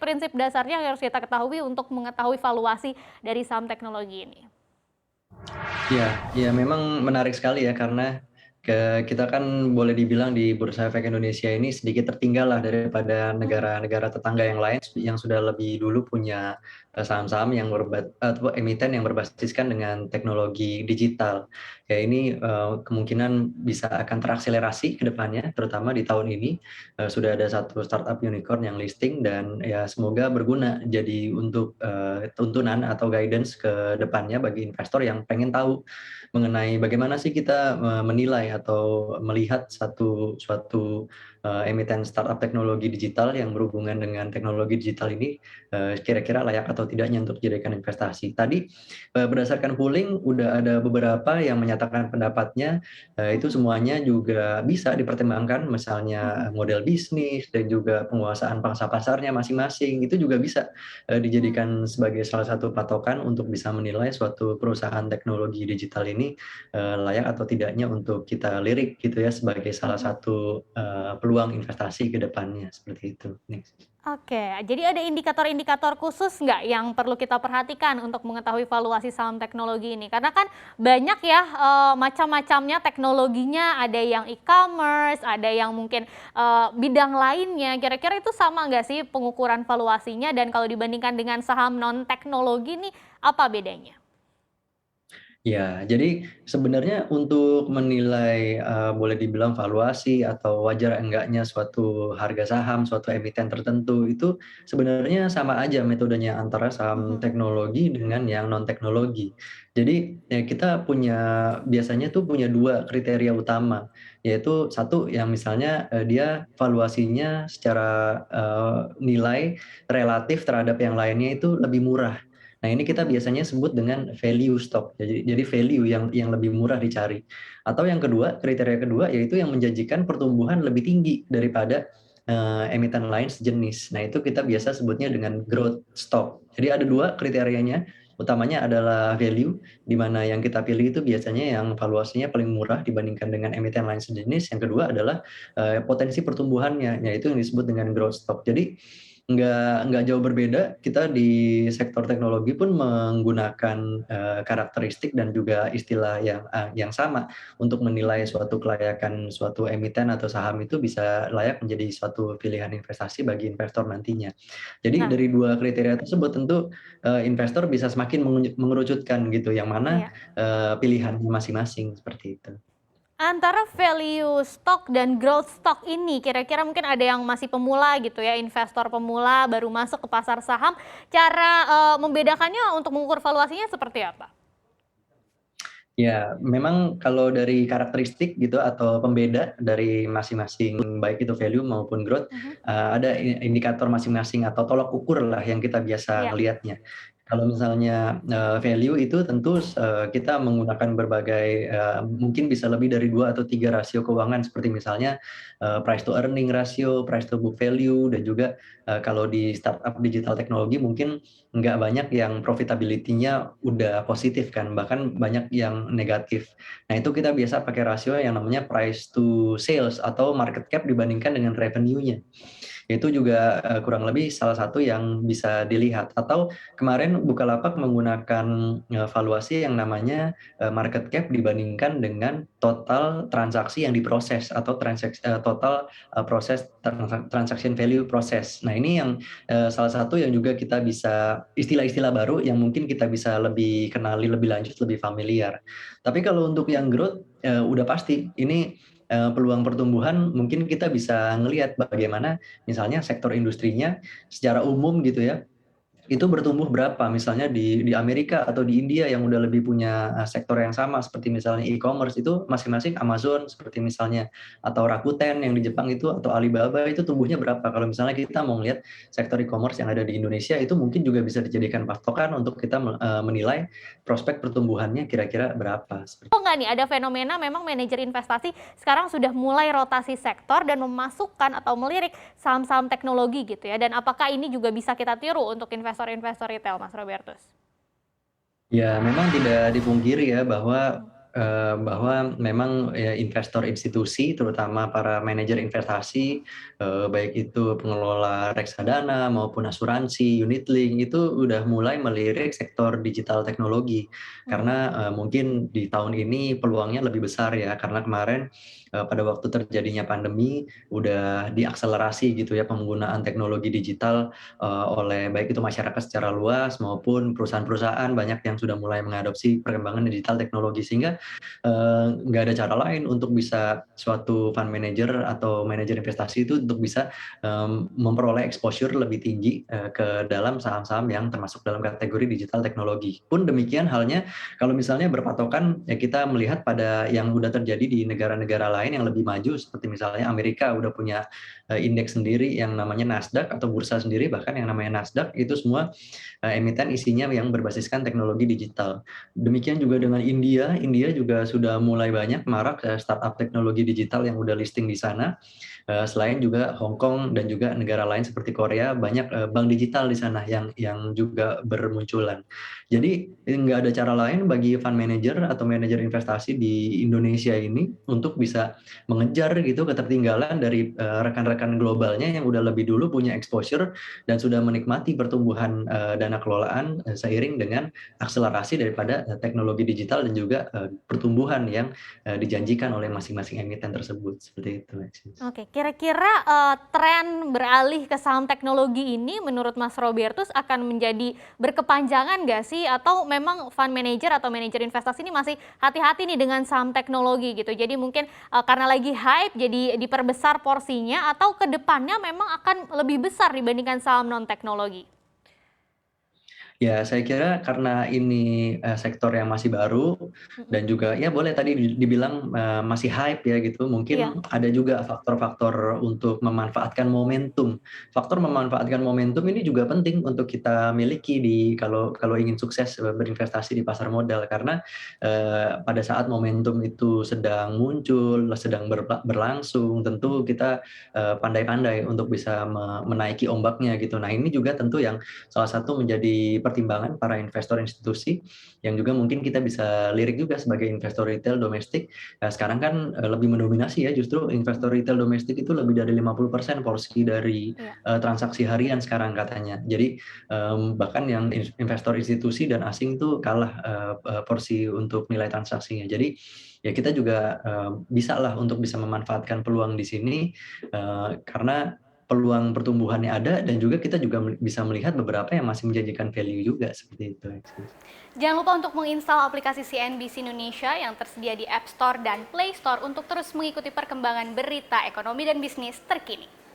prinsip dasarnya yang harus kita ketahui untuk mengetahui valuasi dari saham teknologi ini? Iya, iya memang menarik sekali ya karena kita kan boleh dibilang di Bursa Efek Indonesia ini sedikit tertinggal lah daripada Mhm. negara-negara tetangga yang lain yang sudah lebih dulu punya saham-saham yang atau emiten yang berbasiskan dengan teknologi digital. Ya ini kemungkinan bisa akan terakselerasi ke depannya, terutama di tahun ini sudah ada satu startup unicorn yang listing dan ya semoga berguna jadi untuk tuntunan atau guidance ke depannya bagi investor yang pengen tahu mengenai bagaimana sih kita menilai atau melihat suatu emiten startup teknologi digital yang berhubungan dengan teknologi digital ini kira-kira layak atau tidaknya untuk dijadikan investasi. Tadi berdasarkan polling udah ada beberapa yang menyatakan pendapatnya itu Mhm. semuanya juga bisa dipertimbangkan Mhm. misalnya model bisnis dan juga penguasaan pangsa pasarnya masing-masing itu juga bisa dijadikan sebagai salah satu patokan untuk bisa menilai suatu perusahaan teknologi digital ini layak atau tidaknya untuk kita lirik gitu ya sebagai salah Mhm. satu peluang investasi ke depannya seperti itu. Next. Oke, jadi ada indikator-indikator khusus nggak yang perlu kita perhatikan untuk mengetahui valuasi saham teknologi ini? Karena kan banyak ya macam-macamnya teknologinya, ada yang e-commerce, ada yang mungkin bidang lainnya. Kira-kira itu sama nggak sih pengukuran valuasinya? Dan kalau dibandingkan dengan saham non teknologi nih, apa bedanya? Ya, jadi sebenarnya untuk menilai, boleh dibilang valuasi atau wajar enggaknya suatu harga saham, suatu emiten tertentu, itu sebenarnya sama aja metodenya antara saham Mhm. teknologi dengan yang non teknologi. Jadi, ya kita biasanya tuh punya 2 kriteria utama, yaitu satu yang misalnya, dia valuasinya secara, nilai relatif terhadap yang lainnya itu lebih murah. Nah, ini kita Mhm. biasanya sebut dengan value stock. Jadi value yang lebih murah dicari. Atau yang kedua, kriteria kedua yaitu yang menjanjikan pertumbuhan lebih tinggi daripada, emiten lain sejenis. Nah, itu kita biasa sebutnya dengan growth stock. Jadi ada 2 kriterianya, utamanya adalah value, di mana yang kita pilih itu biasanya yang valuasinya paling murah dibandingkan dengan emiten lain sejenis. Yang kedua adalah, potensi pertumbuhannya, yaitu yang disebut dengan growth stock. Jadi nggak jauh berbeda, kita di sektor teknologi pun menggunakan, karakteristik dan juga istilah yang sama untuk menilai Mhm. suatu kelayakan suatu emiten atau saham itu bisa layak menjadi suatu pilihan investasi bagi investor nantinya. Jadi Nah, dari 2 kriteria tersebut tentu, investor bisa semakin mengerucutkan gitu yang mana, iya. pilihannya masing-masing, seperti itu. Antara value stock dan growth stock ini, kira-kira mungkin ada yang masih pemula gitu ya, investor pemula baru masuk ke pasar saham, cara, membedakannya untuk mengukur valuasinya seperti apa? Ya, memang kalau dari karakteristik gitu atau pembeda dari masing-masing baik itu value maupun growth, Mhm. ada indikator masing-masing atau tolak ukur lah yang kita biasa Iya. ngelihatnya. Kalau misalnya, value itu tentu kita menggunakan berbagai, mungkin bisa lebih dari 2 atau 3 rasio keuangan seperti misalnya, price to earning ratio, price to book value, dan juga, kalau di startup digital teknologi mungkin nggak banyak yang profitability-nya udah positif kan, bahkan banyak yang negatif. Nah, itu kita biasa pakai rasio yang namanya price to sales atau market cap dibandingkan dengan revenue-nya. Itu juga, kurang lebih salah satu yang bisa dilihat. Atau kemarin Bukalapak menggunakan, valuasi yang namanya, market cap dibandingkan dengan total transaksi yang diproses atau total, proses transaction value proses. Nah, ini yang, salah satu yang juga kita bisa istilah-istilah baru yang mungkin kita bisa lebih kenali lebih lanjut, lebih familiar. Tapi kalau untuk yang growth, udah pasti ini, peluang pertumbuhan mungkin kita bisa ngelihat bagaimana misalnya sektor industrinya secara umum gitu ya, itu bertumbuh berapa misalnya di Amerika atau di India yang udah lebih punya, sektor yang sama seperti misalnya e-commerce itu masing-masing Amazon seperti misalnya atau Rakuten yang di Jepang itu atau Alibaba itu tumbuhnya berapa. Kalau misalnya kita mau ngelihat sektor e-commerce yang ada di Indonesia itu mungkin juga bisa dijadikan patokan untuk kita menilai prospek pertumbuhannya kira-kira berapa, Oh seperti nggak nih, ada fenomena memang manajer investasi sekarang sudah mulai rotasi sektor dan memasukkan atau melirik saham-saham teknologi gitu ya, dan apakah ini juga bisa kita tiru untuk investor-investor retail, Mas Robertus? Ya, memang tidak dipungkiri ya bahwa, Mhm. bahwa memang ya investor institusi, terutama para manajer investasi, baik itu pengelola reksadana maupun asuransi, unit link, itu udah mulai melirik sektor digital teknologi. Karena, mungkin di tahun ini peluangnya lebih besar ya, karena kemarin, pada waktu terjadinya pandemi, udah diakselerasi gitu ya penggunaan teknologi digital, oleh baik itu masyarakat secara luas maupun perusahaan-perusahaan banyak yang sudah mulai mengadopsi perkembangan digital teknologi. Sehingga nggak ada cara lain untuk bisa suatu fund manager atau manajer investasi itu untuk bisa, memperoleh exposure lebih tinggi, ke dalam saham-saham yang termasuk dalam kategori digital teknologi. Pun demikian halnya kalau misalnya berpatokan, ya kita melihat pada yang udah terjadi di negara-negara lain yang lebih maju seperti misalnya Amerika udah punya, indeks sendiri yang namanya Nasdaq atau bursa sendiri bahkan yang namanya Nasdaq itu semua, emiten isinya yang berbasiskan teknologi digital. Demikian juga dengan India, India juga sudah mulai banyak marak, startup teknologi digital yang udah listing di sana. Selain juga Hong Kong dan juga negara lain seperti Korea banyak, bank digital di sana yang juga bermunculan. Jadi, nggak ada cara lain bagi fund manager atau manajer investasi di Indonesia ini untuk bisa mengejar gitu ketertinggalan dari, rekan-rekan globalnya yang udah lebih dulu punya exposure dan sudah menikmati pertumbuhan, dana kelolaan, seiring dengan akselerasi daripada, teknologi digital dan juga, pertumbuhan yang, dijanjikan oleh masing-masing emiten tersebut, seperti itu, Alexis. Oke, kira-kira, tren beralih ke saham teknologi ini menurut Mas Robertus akan menjadi berkepanjangan nggak sih? Atau memang fund manager atau manajer investasi ini masih hati-hati nih dengan saham teknologi gitu? Jadi mungkin, karena lagi hype jadi diperbesar porsinya atau ke depannya memang akan lebih besar dibandingkan saham non teknologi? Ya, saya kira karena ini, sektor yang masih baru Mhm, dan juga ya boleh tadi dibilang, masih hype ya gitu, iya mungkin ada juga faktor-faktor untuk memanfaatkan momentum. Faktor memanfaatkan momentum ini juga penting untuk kita miliki kalau kalau ingin sukses, berinvestasi di pasar modal. Karena, pada saat momentum itu sedang muncul, sedang berlangsung, tentu kita, pandai-pandai untuk bisa menaiki ombaknya gitu. Nah, ini juga tentu yang salah satu menjadi pertimbangan para investor institusi yang juga mungkin kita bisa lirik juga sebagai investor retail domestik. Sekarang kan, lebih mendominasi ya justru investor retail domestik itu lebih dari 50% porsi dari, iya. transaksi harian sekarang katanya. Jadi, bahkan yang investor institusi dan asing tuh kalah, porsi untuk nilai transaksinya. Jadi, ya kita juga, bisalah untuk bisa memanfaatkan peluang di sini, karena peluang pertumbuhannya ada dan juga kita juga bisa melihat beberapa yang masih menjanjikan value juga, seperti itu, Alexis. Jangan lupa untuk menginstal aplikasi CNBC Indonesia yang tersedia di App Store dan Play Store untuk terus mengikuti perkembangan berita ekonomi dan bisnis terkini.